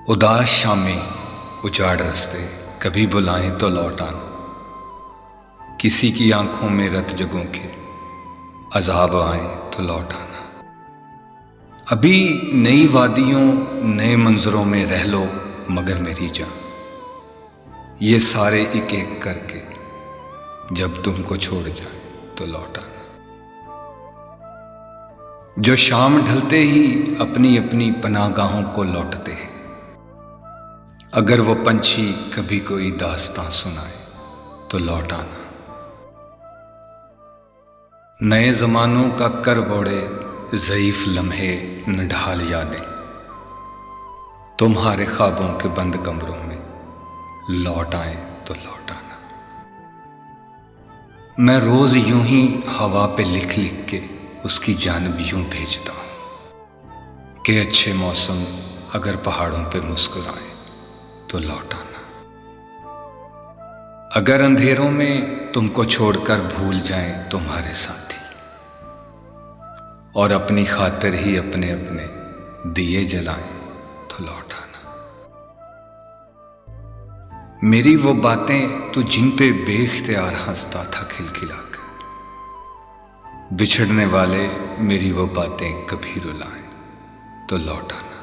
उदास शामें उजाड़ रस्ते कभी बुलाएं तो लौट आना। किसी की आंखों में रत जगों के अजाब आए तो लौट आना। अभी नई वादियों नए मंजरों में रह लो मगर मेरी जान, ये सारे एक एक करके जब तुमको छोड़ जाए तो लौट आना। जो शाम ढलते ही अपनी अपनी पनाहगाहों को लौटते हैं, अगर वो पंछी कभी कोई दास्तां सुनाए तो लौट आना। नए जमानों का कर बोड़े ज़ईफ लम्हे न ढाल यादें, तुम्हारे ख्वाबों के बंद कमरों में लौट आए तो लौट आना। मैं रोज यूं ही हवा पे लिख लिख के उसकी जानिब यूं भेजता हूं कि अच्छे मौसम अगर पहाड़ों पे मुस्कुराए तो लौट आना। अगर अंधेरों में तुमको छोड़कर भूल जाएं तुम्हारे साथी, और अपनी खातिर ही अपने अपने दिए जलाएं तो लौट आना। मेरी वो बातें तू जिन पे बेख्तियार हंसता था खिलखिलाकर, बिछड़ने वाले मेरी वो बातें कभी रुलाएं तो लौट आना।